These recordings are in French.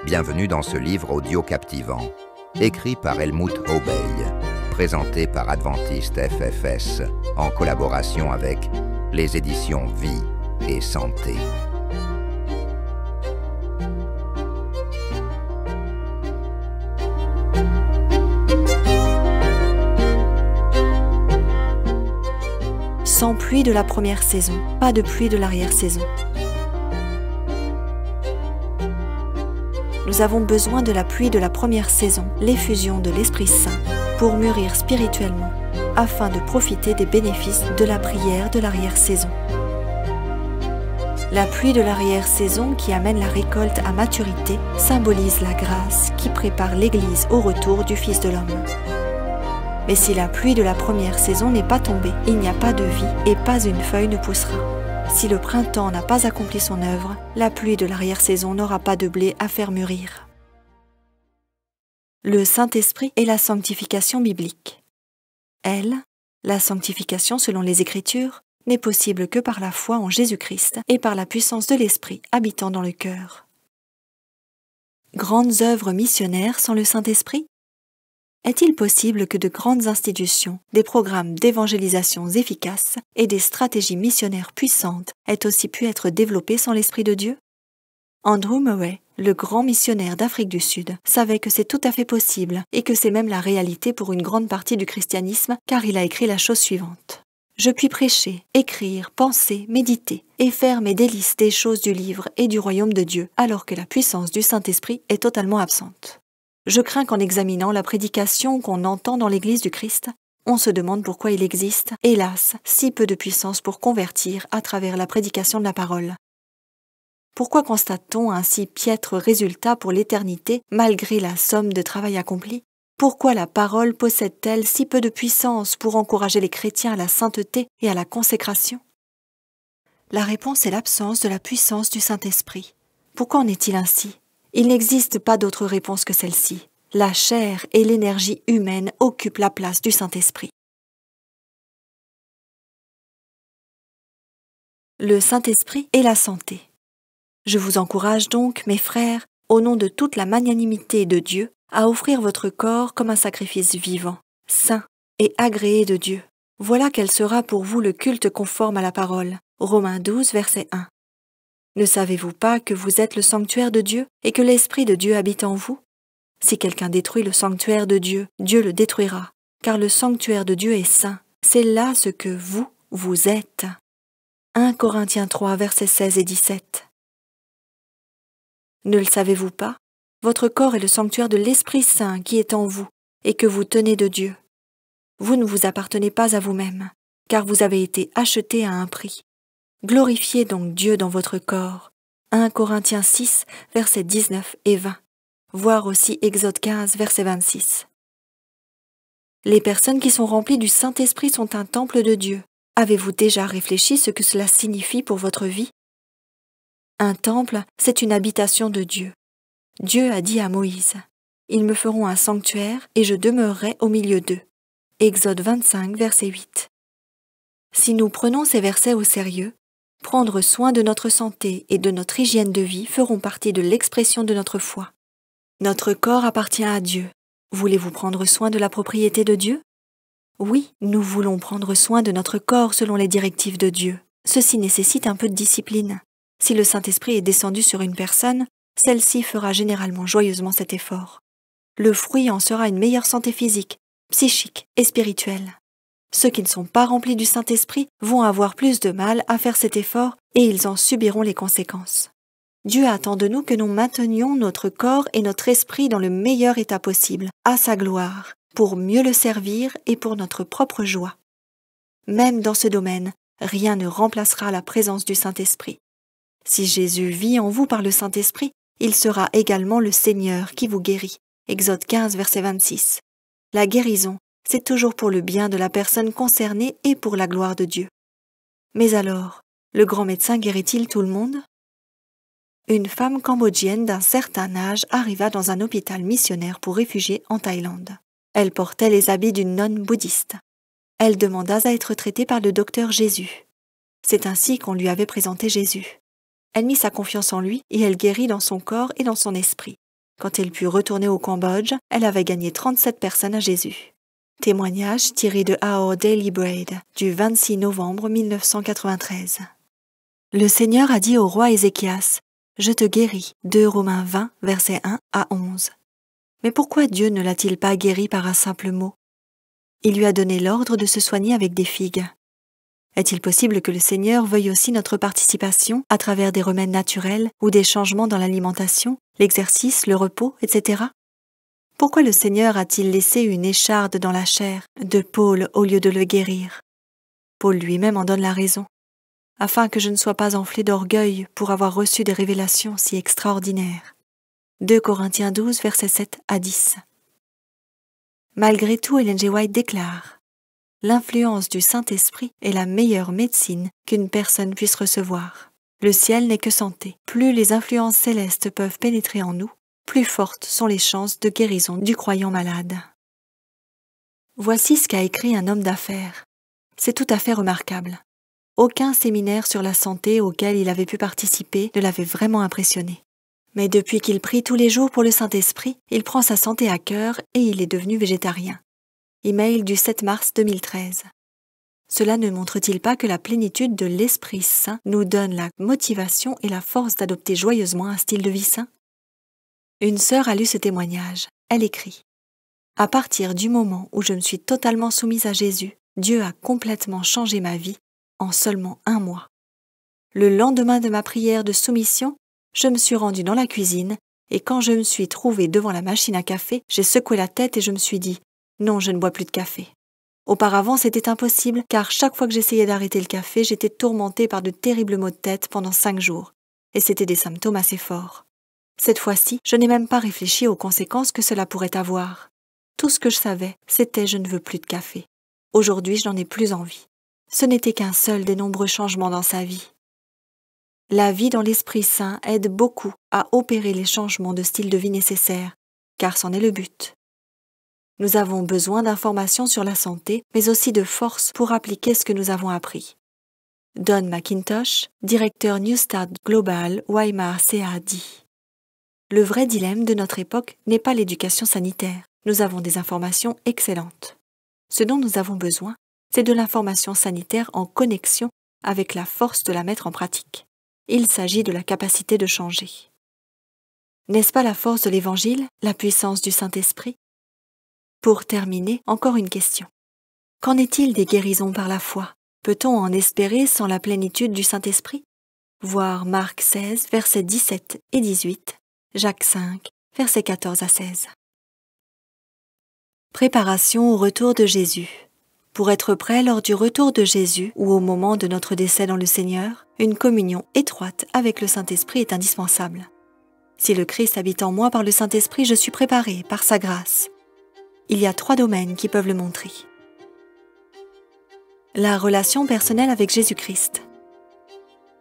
Bienvenue dans ce livre audio captivant, écrit par Helmut Haubeil, présenté par Adventiste FFS, en collaboration avec les éditions Vie et Santé. Sans pluie de la première saison, pas de pluie de l'arrière-saison. Nous avons besoin de la pluie de la première saison, l'effusion de l'Esprit Saint, pour mûrir spirituellement, afin de profiter des bénéfices de la prière de l'arrière-saison. La pluie de l'arrière-saison qui amène la récolte à maturité symbolise la grâce qui prépare l'Église au retour du Fils de l'homme. Mais si la pluie de la première saison n'est pas tombée, il n'y a pas de vie et pas une feuille ne poussera. Si le printemps n'a pas accompli son œuvre, la pluie de l'arrière-saison n'aura pas de blé à faire mûrir. Le Saint-Esprit et la sanctification biblique. Elle, la sanctification selon les Écritures, n'est possible que par la foi en Jésus-Christ et par la puissance de l'Esprit habitant dans le cœur. Grandes œuvres missionnaires sans le Saint-Esprit? Est-il possible que de grandes institutions, des programmes d'évangélisation efficaces et des stratégies missionnaires puissantes aient aussi pu être développés sans l'Esprit de Dieu? Andrew Murray, le grand missionnaire d'Afrique du Sud, savait que c'est tout à fait possible et que c'est même la réalité pour une grande partie du christianisme, car il a écrit la chose suivante. « Je puis prêcher, écrire, penser, méditer et faire mes délices des choses du livre et du royaume de Dieu, alors que la puissance du Saint-Esprit est totalement absente. » Je crains qu'en examinant la prédication qu'on entend dans l'Église du Christ, on se demande pourquoi il existe, hélas, si peu de puissance pour convertir à travers la prédication de la parole. Pourquoi constate-t-on un si piètre résultat pour l'éternité malgré la somme de travail accompli? Pourquoi la parole possède-t-elle si peu de puissance pour encourager les chrétiens à la sainteté et à la consécration? La réponse est l'absence de la puissance du Saint-Esprit. Pourquoi en est-il ainsi? Il n'existe pas d'autre réponse que celle-ci. La chair et l'énergie humaine occupent la place du Saint-Esprit. Le Saint-Esprit et la santé. Je vous encourage donc, mes frères, au nom de toute la magnanimité de Dieu, à offrir votre corps comme un sacrifice vivant, saint et agréé de Dieu. Voilà quel sera pour vous le culte conforme à la parole. Romains 12, verset 1. Ne savez-vous pas que vous êtes le sanctuaire de Dieu et que l'Esprit de Dieu habite en vous? Si quelqu'un détruit le sanctuaire de Dieu, Dieu le détruira, car le sanctuaire de Dieu est saint. C'est là ce que vous êtes. 1 Corinthiens 3, versets 16 et 17. Ne le savez-vous pas? Votre corps est le sanctuaire de l'Esprit Saint qui est en vous et que vous tenez de Dieu. Vous ne vous appartenez pas à vous-même, car vous avez été achetés à un prix. Glorifiez donc Dieu dans votre corps. 1 Corinthiens 6, versets 19 et 20. Voir aussi Exode 15, verset 26. Les personnes qui sont remplies du Saint-Esprit sont un temple de Dieu. Avez-vous déjà réfléchi ce que cela signifie pour votre vie? Un temple, c'est une habitation de Dieu. Dieu a dit à Moïse, « Ils me feront un sanctuaire et je demeurerai au milieu d'eux. » Exode 25, verset 8. Si nous prenons ces versets au sérieux, prendre soin de notre santé et de notre hygiène de vie feront partie de l'expression de notre foi. Notre corps appartient à Dieu. Voulez-vous prendre soin de la propriété de Dieu? Oui, nous voulons prendre soin de notre corps selon les directives de Dieu. Ceci nécessite un peu de discipline. Si le Saint-Esprit est descendu sur une personne, celle-ci fera généralement joyeusement cet effort. Le fruit en sera une meilleure santé physique, psychique et spirituelle. Ceux qui ne sont pas remplis du Saint-Esprit vont avoir plus de mal à faire cet effort et ils en subiront les conséquences. Dieu attend de nous que nous maintenions notre corps et notre esprit dans le meilleur état possible, à sa gloire, pour mieux le servir et pour notre propre joie. Même dans ce domaine, rien ne remplacera la présence du Saint-Esprit. Si Jésus vit en vous par le Saint-Esprit, il sera également le Seigneur qui vous guérit. Exode 15, verset 26. La guérison, c'est toujours pour le bien de la personne concernée et pour la gloire de Dieu. Mais alors, le grand médecin guérit-il tout le monde? Une femme cambodgienne d'un certain âge arriva dans un hôpital missionnaire pour réfugiés en Thaïlande. Elle portait les habits d'une nonne bouddhiste. Elle demanda à être traitée par le docteur Jésus. C'est ainsi qu'on lui avait présenté Jésus. Elle mit sa confiance en lui et elle guérit dans son corps et dans son esprit. Quand elle put retourner au Cambodge, elle avait gagné 37 personnes à Jésus. Témoignage tiré de Our Daily Bread du 26 novembre 1993. Le Seigneur a dit au roi Ézéchias, « Je te guéris » 2 Romains 20, versets 1 à 11. Mais pourquoi Dieu ne l'a-t-il pas guéri par un simple mot? Il lui a donné l'ordre de se soigner avec des figues. Est-il possible que le Seigneur veuille aussi notre participation à travers des remèdes naturels ou des changements dans l'alimentation, l'exercice, le repos, etc. Pourquoi le Seigneur a-t-il laissé une écharde dans la chair de Paul au lieu de le guérir? Paul lui-même en donne la raison, afin que je ne sois pas enflé d'orgueil pour avoir reçu des révélations si extraordinaires. 2 Corinthiens 12, versets 7 à 10. Malgré tout, Ellen G. White déclare « L'influence du Saint-Esprit est la meilleure médecine qu'une personne puisse recevoir. Le ciel n'est que santé. Plus les influences célestes peuvent pénétrer en nous, plus fortes sont les chances de guérison du croyant malade. » Voici ce qu'a écrit un homme d'affaires. C'est tout à fait remarquable. Aucun séminaire sur la santé auquel il avait pu participer ne l'avait vraiment impressionné. Mais depuis qu'il prie tous les jours pour le Saint-Esprit, il prend sa santé à cœur et il est devenu végétarien. Email du 7 mars 2013. Cela ne montre-t-il pas que la plénitude de l'Esprit Saint nous donne la motivation et la force d'adopter joyeusement un style de vie sain? Une sœur a lu ce témoignage. Elle écrit « À partir du moment où je me suis totalement soumise à Jésus, Dieu a complètement changé ma vie en seulement 1 mois. Le lendemain de ma prière de soumission, je me suis rendue dans la cuisine et quand je me suis trouvée devant la machine à café, j'ai secoué la tête et je me suis dit « Non, je ne bois plus de café ». Auparavant, c'était impossible car chaque fois que j'essayais d'arrêter le café, j'étais tourmentée par de terribles maux de tête pendant 5 jours et c'était des symptômes assez forts. Cette fois-ci, je n'ai même pas réfléchi aux conséquences que cela pourrait avoir. Tout ce que je savais, c'était « je ne veux plus de café ». Aujourd'hui, je n'en ai plus envie. Ce n'était qu'un seul des nombreux changements dans sa vie. La vie dans l'Esprit Saint aide beaucoup à opérer les changements de style de vie nécessaires, car c'en est le but. Nous avons besoin d'informations sur la santé, mais aussi de force pour appliquer ce que nous avons appris. Don McIntosh, directeur New Start Global, Weimar CA, dit « Le vrai dilemme de notre époque n'est pas l'éducation sanitaire. Nous avons des informations excellentes. Ce dont nous avons besoin, c'est de l'information sanitaire en connexion avec la force de la mettre en pratique. Il s'agit de la capacité de changer. N'est-ce pas la force de l'Évangile, la puissance du Saint-Esprit? Pour terminer, encore une question. Qu'en est-il des guérisons par la foi? Peut-on en espérer sans la plénitude du Saint-Esprit? Voir Marc 16, versets 17 et 18, Jacques 5, versets 14 à 16. Préparation au retour de Jésus. Pour être prêt lors du retour de Jésus ou au moment de notre décès dans le Seigneur, une communion étroite avec le Saint-Esprit est indispensable. Si le Christ habite en moi par le Saint-Esprit, je suis préparé par sa grâce. Il y a 3 domaines qui peuvent le montrer. La relation personnelle avec Jésus-Christ.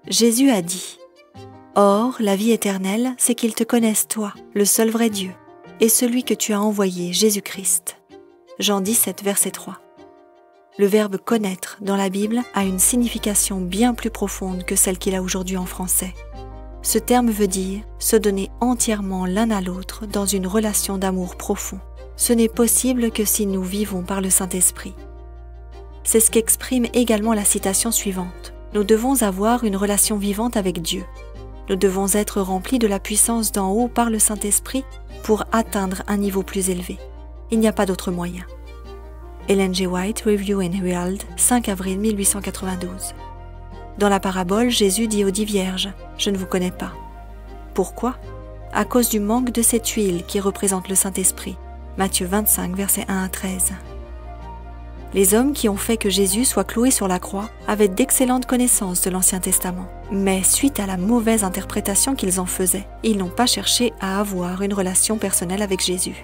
Jésus a dit « Or, la vie éternelle, c'est qu'ils te connaissent toi, le seul vrai Dieu, et celui que tu as envoyé, Jésus-Christ. » Jean 17, verset 3. Le verbe « connaître » dans la Bible a une signification bien plus profonde que celle qu'il a aujourd'hui en français. Ce terme veut dire se donner entièrement l'un à l'autre dans une relation d'amour profond. Ce n'est possible que si nous vivons par le Saint-Esprit. C'est ce qu'exprime également la citation suivante. Nous devons avoir une relation vivante avec Dieu. Nous devons être remplis de la puissance d'en haut par le Saint-Esprit pour atteindre un niveau plus élevé. Il n'y a pas d'autre moyen. Ellen G. White, Review and Herald, 5 avril 1892. Dans la parabole, Jésus dit aux 10 vierges « Je ne vous connais pas ». Pourquoi? À cause du manque de cette huile qui représente le Saint-Esprit. Matthieu 25, versets 1 à 13. Les hommes qui ont fait que Jésus soit cloué sur la croix avaient d'excellentes connaissances de l'Ancien Testament. Mais suite à la mauvaise interprétation qu'ils en faisaient, ils n'ont pas cherché à avoir une relation personnelle avec Jésus.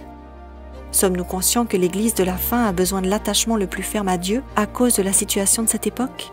Sommes-nous conscients que l'Église de la fin a besoin de l'attachement le plus ferme à Dieu à cause de la situation de cette époque?